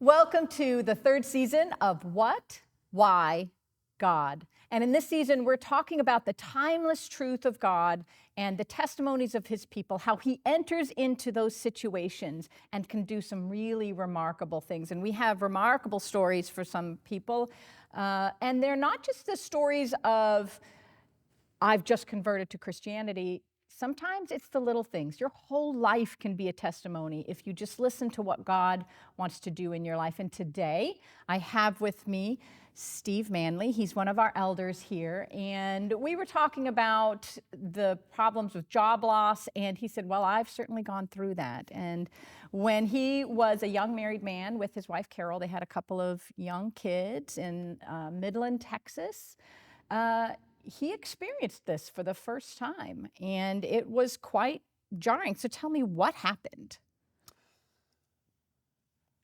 Welcome to the third season of What, Why, God. And in this season, we're talking about the timeless truth of God and the testimonies of his people, how he enters into those situations and can do some really remarkable things. And we have remarkable stories for some people. And they're not just the stories of, I've just converted to Christianity. Sometimes it's the little things. Your whole life can be a testimony if you just listen to what God wants to do in your life. And today I have with me Steve Manley. He's one of our elders here. And we were talking about the problems with job loss. And he said, well, I've certainly gone through that. And when he was a young married man with his wife, Carol, they had a couple of young kids in Midland, Texas. He experienced this for the first time, and it was quite jarring. So tell me, what happened?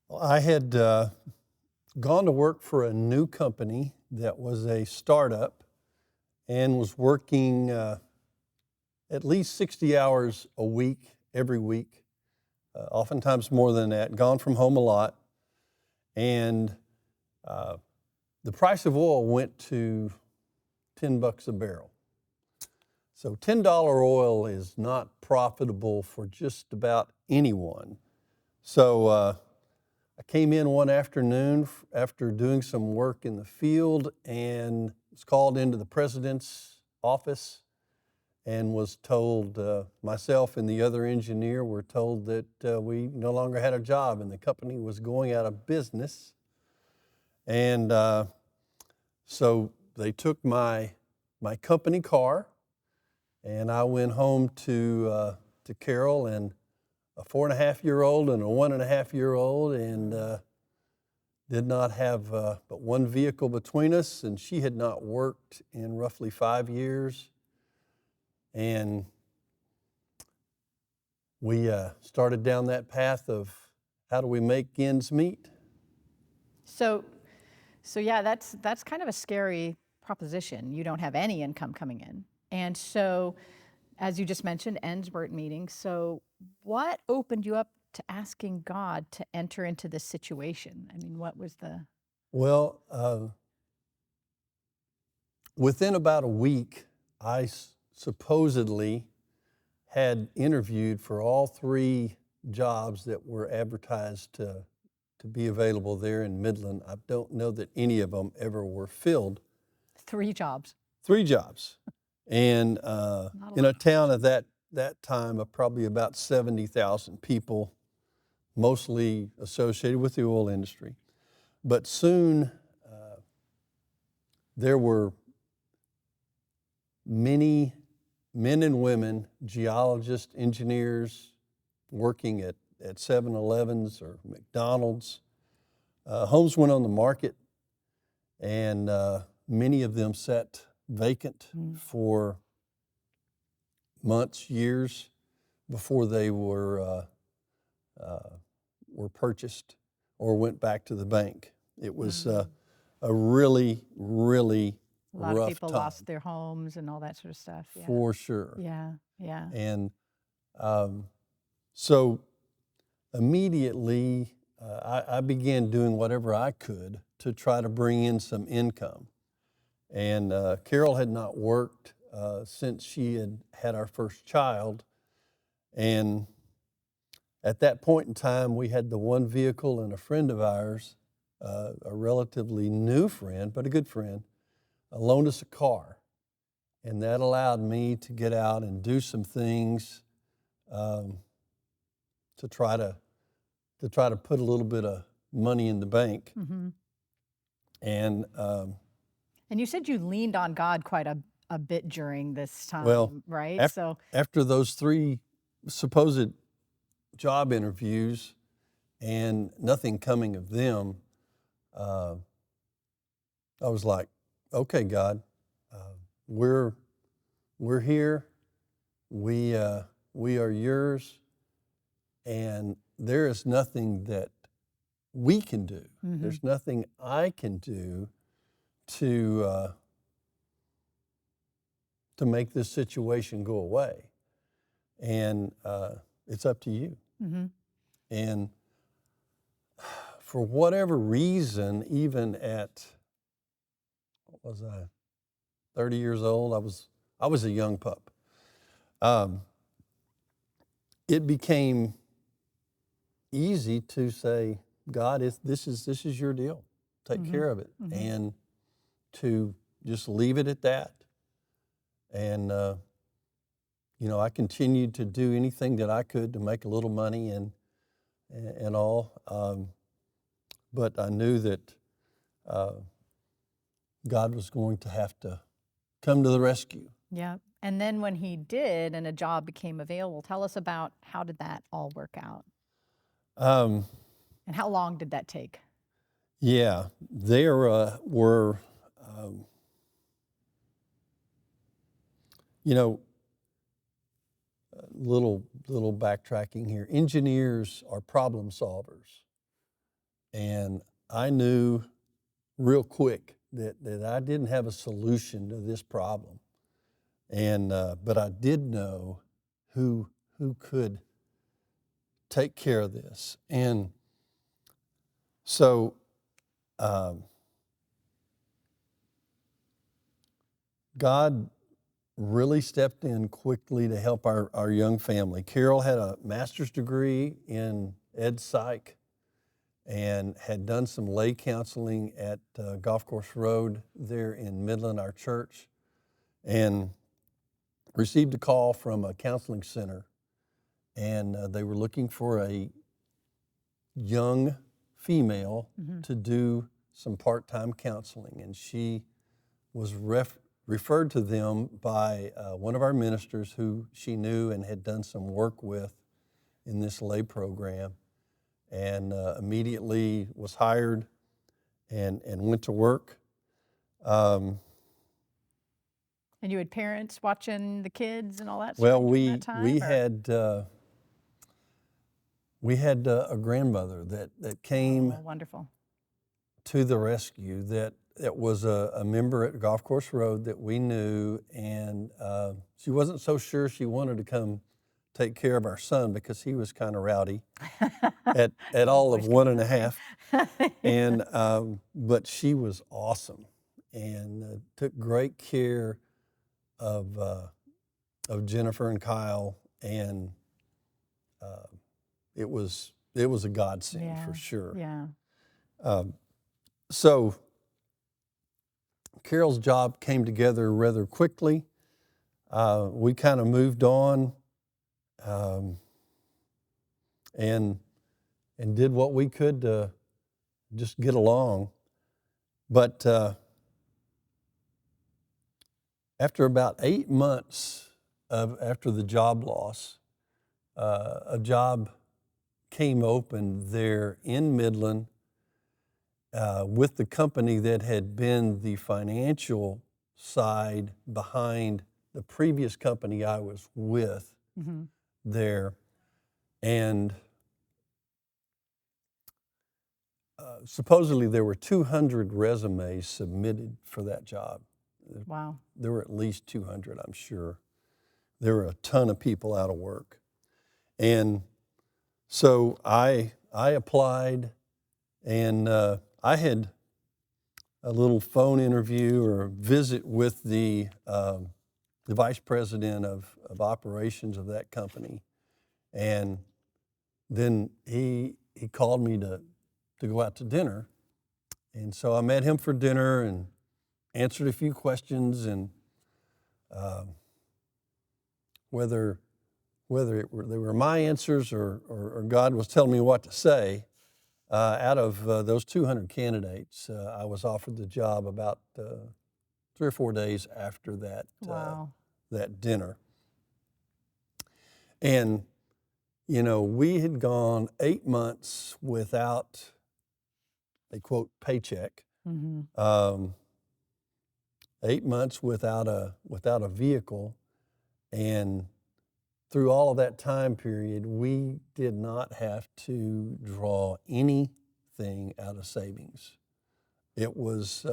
Well, I had gone to work for a new company that was a startup and was working at least 60 hours a week, every week, oftentimes more than that, gone from home a lot. And the price of oil went to $10 a barrel. So $10 oil is not profitable for just about anyone. So I came in one afternoon after doing some work in the field and was called into the president's office and was told, myself and the other engineer were told that we no longer had a job and the company was going out of business. And so they took my company car, and I went home to Carol and a 4.5-year-old and a 1.5-year-old, and did not have but one vehicle between us, and she had not worked in roughly 5 years. And we started down that path of how do we make ends meet? So yeah, that's kind of a scary proposition. You don't have any income coming in. And so, as you just mentioned, ends weren't meeting. So what opened you up to asking God to enter into this situation? I mean, what was the... Well, within about a week, I supposedly had interviewed for all 3 jobs that were advertised to be available there in Midland. I don't know that any of them ever were filled. 3 jobs. 3 jobs. And in a town of that time of probably about 70,000 people, mostly associated with the oil industry. But soon there were many men and women, geologists, engineers, working at 7-Elevens or McDonald's. Homes went on the market, and many of them sat vacant for months, years before they were purchased or went back to the bank. It was a really, really A lot rough of people time. lost their homes and all that sort of stuff. Yeah. For sure. Yeah, yeah. And so immediately I began doing whatever I could to try to bring in some income. And Carol had not worked since she had our first child. And at that point in time, we had the one vehicle, and a friend of ours, a relatively new friend, but a good friend, loaned us a car. And that allowed me to get out and do some things to try to put a little bit of money in the bank. Mm-hmm. And you said you leaned on God quite a bit during this time, well, right? after those 3 supposed job interviews and nothing coming of them, I was like, okay, God, we're here. We are yours, and there is nothing that we can do. Mm-hmm. There's nothing I can do to make this situation go away, and it's up to you. Mm-hmm. And for whatever reason, even at, what was I, 30 years old, I was a young pup. It became easy to say, God, this is your deal. Take care of it, and to just leave it at that. And I continued to do anything that I could to make a little money and all. But I knew that God was going to have to come to the rescue. Yeah. And then when he did and a job became available, tell us about how did that all work out? Um, And how long did that take? yeah, there were, you know, little backtracking here. Engineers are problem solvers, and I knew real quick that I didn't have a solution to this problem, and but I did know who could take care of this, and so God really stepped in quickly to help our young family. Carol had a master's degree in ed psych and had done some lay counseling at Golf Course Road there in Midland, our church, and received a call from a counseling center, and they were looking for a young female to do some part-time counseling, and she was referred to them by one of our ministers who she knew and had done some work with in this lay program, and immediately was hired and went to work. And you had parents watching the kids and all that Well, stuff during that time? we had a grandmother that came Wonderful. to the rescue that was a member at Golf Course Road that we knew, and she wasn't so sure she wanted to come take care of our son because he was kind of rowdy at all of 1.5, and but she was awesome and took great care of Jennifer and Kyle, and it was a godsend for sure. Yeah. So Carol's job came together rather quickly. We kind of moved on and did what we could to just get along. But after about 8 months after the job loss, a job came open there in Midland with the company that had been the financial side behind the previous company I was with there. And supposedly there were 200 resumes submitted for that job. Wow. There were at least 200, I'm sure. There were a ton of people out of work. And so I applied, and I had a little phone interview or visit with the vice president of operations of that company. And then he called me to go out to dinner. And so I met him for dinner and answered a few questions, and whether they were my answers or God was telling me what to say, out of those 200 candidates, I was offered the job about 3 or 4 days after that, that dinner. And, we had gone 8 months without a, quote, paycheck, 8 months without a vehicle, and through all of that time period, we did not have to draw anything out of savings. It was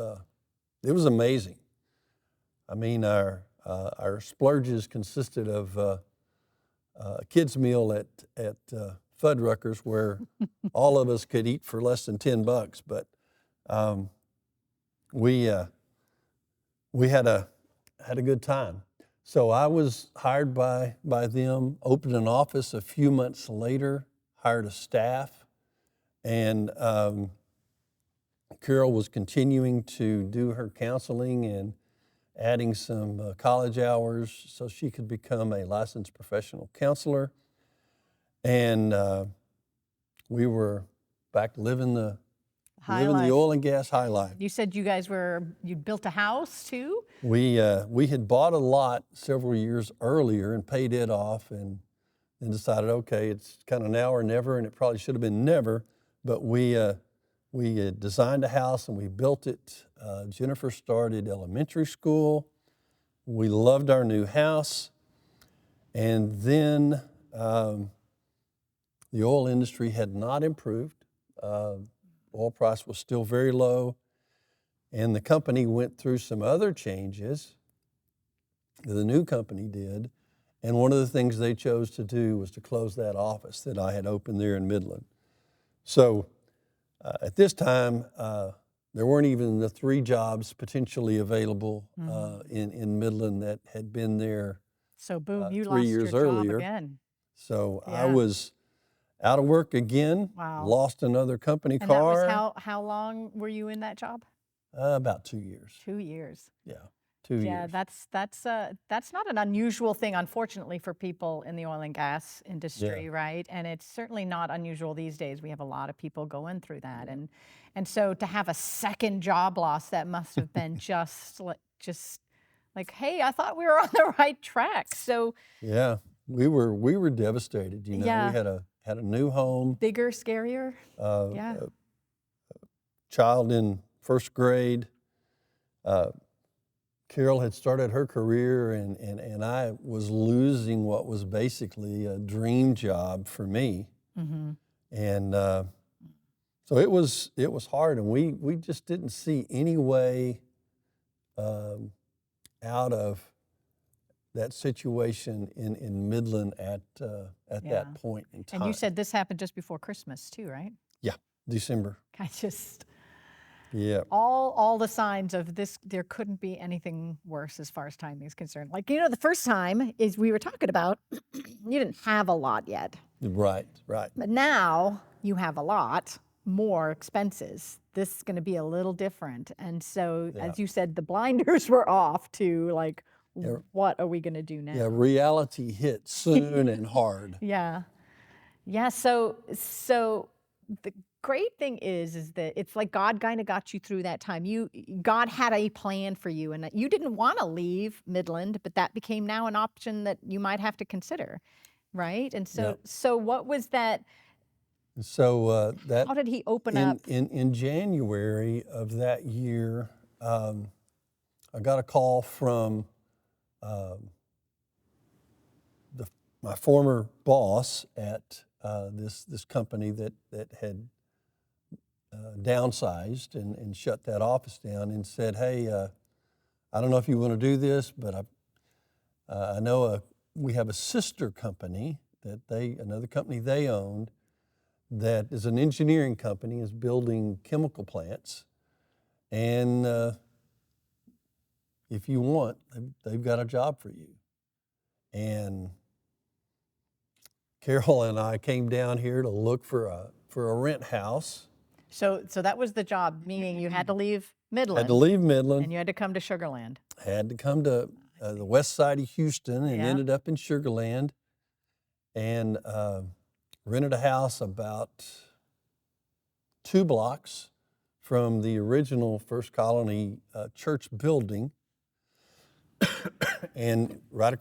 amazing. I mean, our splurges consisted of a kids' meal at Fuddruckers where all of us could eat for less than $10, but we had a good time. So I was hired by them, opened an office a few months later, hired a staff, and Carol was continuing to do her counseling and adding some college hours so she could become a licensed professional counselor. And we were back living the oil and gas high life. You said you'd built a house too? We had bought a lot several years earlier and paid it off, and then decided, okay, it's kind of now or never, and it probably should have been never, but we had designed a house and we built it. Jennifer started elementary school. We loved our new house. And then the oil industry had not improved. Oil price was still very low. And the company went through some other changes. The new company did. And one of the things they chose to do was to close that office that I had opened there in Midland. So at this time, there weren't even the 3 jobs potentially available in Midland that had been there. So boom, you 3 lost years your earlier. job again. So Yeah. I was out of work again. Wow. Lost another company And car. that was how long were you in that job? About 2 years. 2 years. Yeah, 2 Yeah, years. that's not an unusual thing, unfortunately, for people in the oil and gas industry, Yeah. right? And it's certainly not unusual these days. We have a lot of people going through that, and so to have a second job loss, that must have been just like, hey, I thought we were on the right track. So Yeah, we were devastated. You know, Yeah. we had a new home. bigger, scarier. Uh, Yeah. a child in first grade. Carol had started her career, and I was losing what was basically a dream job for me. Mm-hmm. And so it was hard, and we just didn't see any way out of that situation in Midland at Yeah. that point in time. And you said this happened just before Christmas too, right? Yeah, December. I just Yeah. all the signs of this, there couldn't be anything worse as far as timing is concerned. Like, the first time is we were talking about, you didn't have a lot yet, Right. but now you have a lot more expenses. This is going to be a little different. And so, Yeah. as you said, the blinders were off to like, Yeah. what are we going to do now? Yeah, reality hit soon and hard. Yeah. Yeah. So the great thing is that it's like God kind of got you through that time. God had a plan for you, and you didn't want to leave Midland, but that became now an option that you might have to consider, right? And so, Yep. so what was that? So that How did he open up? in January of that year, I got a call from my former boss at this company that had downsized and shut that office down, and said, "Hey, I don't know if you want to do this, but I know we have a sister company that another company they owned that is an engineering company, is building chemical plants, and if you want, they've got a job for you." And Carol and I came down here to look for a rent house. So that was the job, meaning you had to leave Midland. Had to leave Midland. And you had to come to Sugar Land. Had to come to the west side of Houston, and Yeah. ended up in Sugar Land, and rented a house about 2 blocks from the original First Colony church building, and right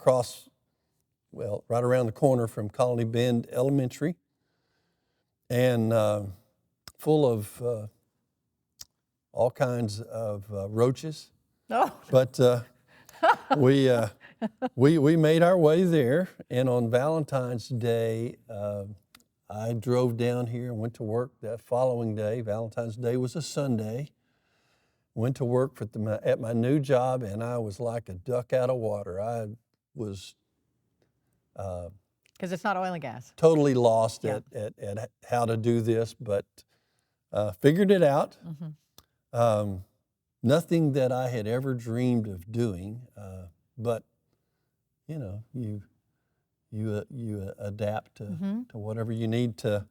around the corner from Colony Bend Elementary, and full of all kinds of roaches. Oh, But we made our way there, and on Valentine's Day, I drove down here and went to work that following day. Valentine's Day was a Sunday. Went to work at my new job, and I was like a duck out of water. I was Because it's not oil and gas. totally lost Yeah. at how to do this, but figured it out. Nothing that I had ever dreamed of doing, but you know, you adapt to whatever you needs to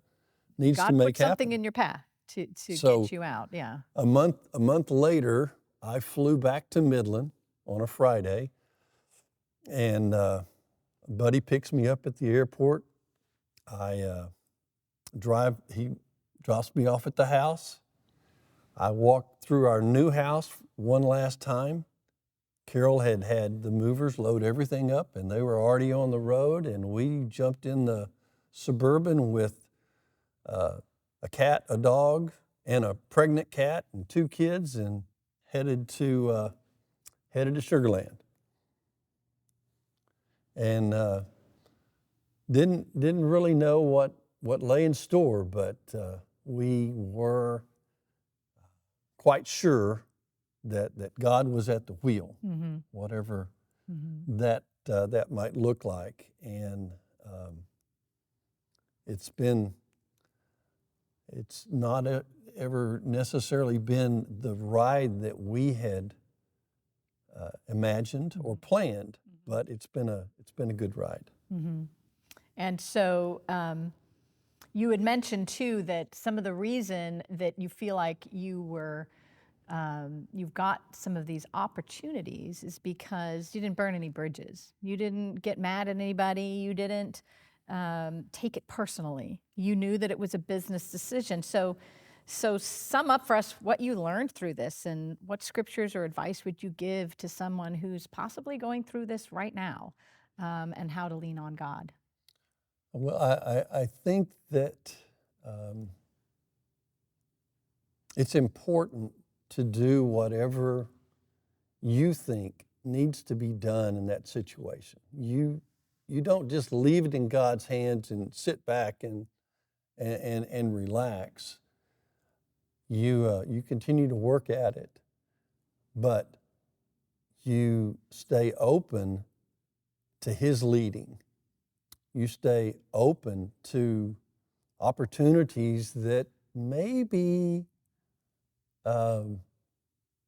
God make put something happen. in your path to So get you out. Yeah. a month later, I flew back to Midland on a Friday, and a buddy picks me up at the airport. He drops me off at the house. I walked through our new house one last time. Carol had the movers load everything up, and they were already on the road, and we jumped in the Suburban with a cat, a dog, and a pregnant cat and 2 kids, and headed to Sugar Land. And didn't really know what lay in store, but we were quite sure that God was at the wheel, whatever that might look like. And it's not ever necessarily been the ride that we had imagined or planned, but it's been a good ride. And so you had mentioned too that some of the reason that you feel like you've got some of these opportunities is because you didn't burn any bridges. You didn't get mad at anybody. You didn't take it personally. You knew that it was a business decision. So sum up for us what you learned through this, and what scriptures or advice would you give to someone who's possibly going through this right now, and how to lean on God? Well, I think that it's important to do whatever you think needs to be done in that situation. You don't just leave it in God's hands and sit back and relax. You continue to work at it, but you stay open to His leading. You stay open to opportunities that maybe are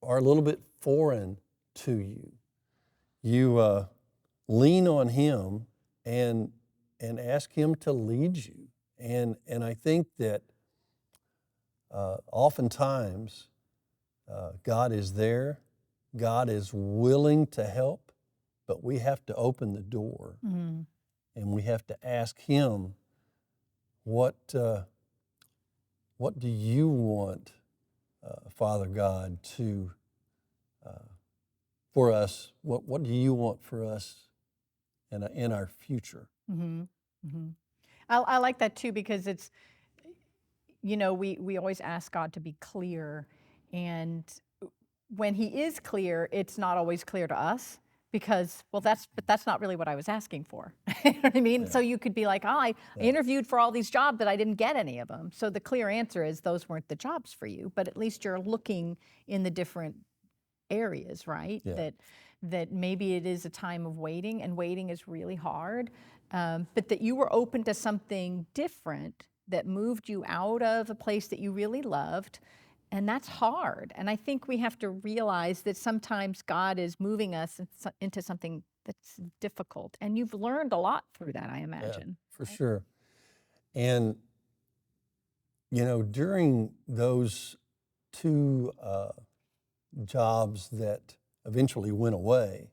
a little bit foreign to you. You lean on Him and ask Him to lead you. And I think that oftentimes God is there, God is willing to help, but we have to open the door, and we have to ask Him, what do you want, Father God, for us? What do you want for us in our future? I like that too, because it's, we always ask God to be clear, and when He is clear, it's not always clear to us, because, well, that's not really what I was asking for. You know what I mean? Yeah. So you could be like, I interviewed for all these jobs, but I didn't get any of them. So the clear answer is those weren't the jobs for you, but at least you're looking in the different areas, right? Yeah. That maybe it is a time of waiting, and waiting is really hard, but that you were open to something different that moved you out of a place that you really loved. And that's hard. And I think we have to realize that sometimes God is moving us into something that's difficult. And you've learned a lot through that, I imagine. Yeah, for sure. And, during those 2 jobs that eventually went away,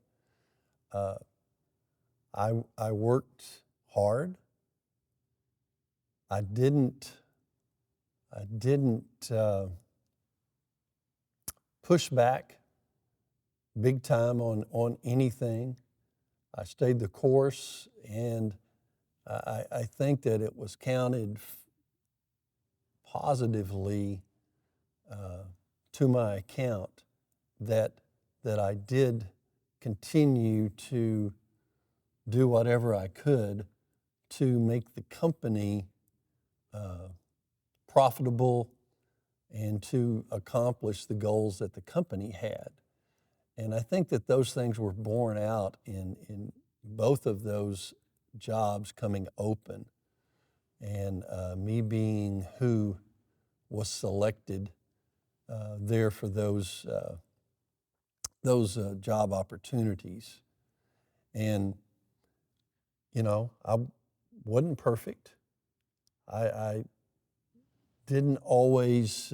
I worked hard. I didn't push back big time on anything. I stayed the course, and I think that it was counted positively to my account that I did continue to do whatever I could to make the company profitable and to accomplish the goals that the company had. And I think that those things were borne out in both of those jobs coming open, and me being who was selected there for those job opportunities. And I wasn't perfect. I didn't always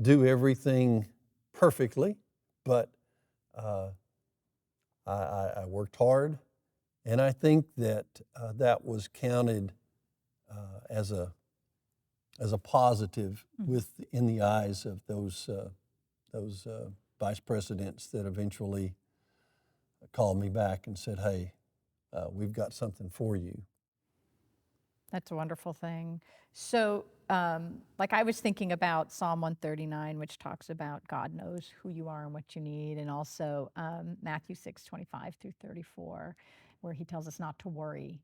do everything perfectly, but I worked hard, and I think that that was counted as a positive in the eyes of those vice presidents that eventually called me back and said, "Hey, we've got something for you." That's a wonderful thing. So, like I was thinking about Psalm 139, which talks about God knows who you are and what you need, and also Matthew 6:25 through 34, where he tells us not to worry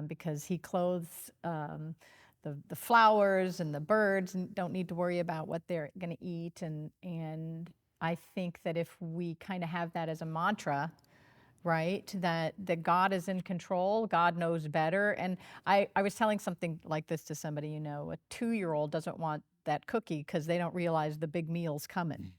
because he clothes the flowers and the birds and don't need to worry about what they're going to eat. And I think that if we kind of have that as a mantra, right? That God is in control, God knows better. And I was telling something like this to somebody, a 2-year-old doesn't want that cookie because they don't realize the big meal's coming.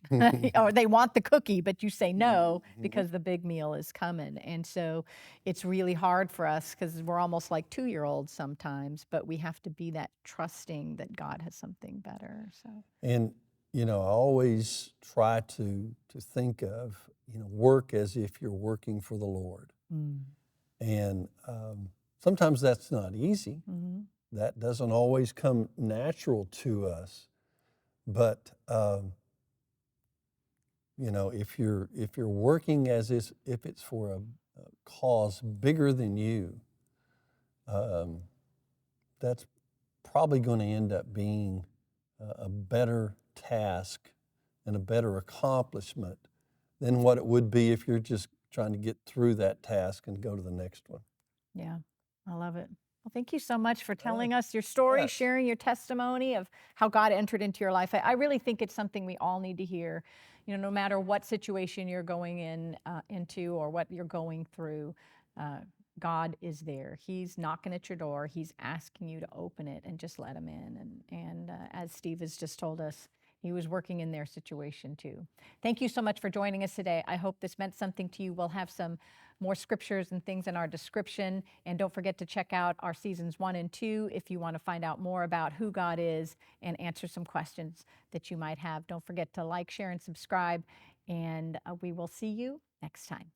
Or they want the cookie, but you say no because the big meal is coming. And so it's really hard for us because we're almost like 2-year-olds sometimes, but we have to be that trusting that God has something better. So. And I always try to think of work as if you're working for the Lord. And sometimes that's not easy. That doesn't always come natural to us. But if you're working as if it's for a cause bigger than you, that's probably going to end up being a better task and a better accomplishment than what it would be if you're just trying to get through that task and go to the next one. Yeah, I love it. Well, thank you so much for telling us your story, Yes. sharing your testimony of how God entered into your life. I really think it's something we all need to hear. No matter what situation you're going into or what you're going through, God is there. He's knocking at your door. He's asking you to open it and just let him in. And as Steve has just told us, he was working in their situation too. Thank you so much for joining us today. I hope this meant something to you. We'll have some more scriptures and things in our description. And don't forget to check out our seasons 1 and 2 if you want to find out more about who God is and answer some questions that you might have. Don't forget to like, share, and subscribe. And we will see you next time.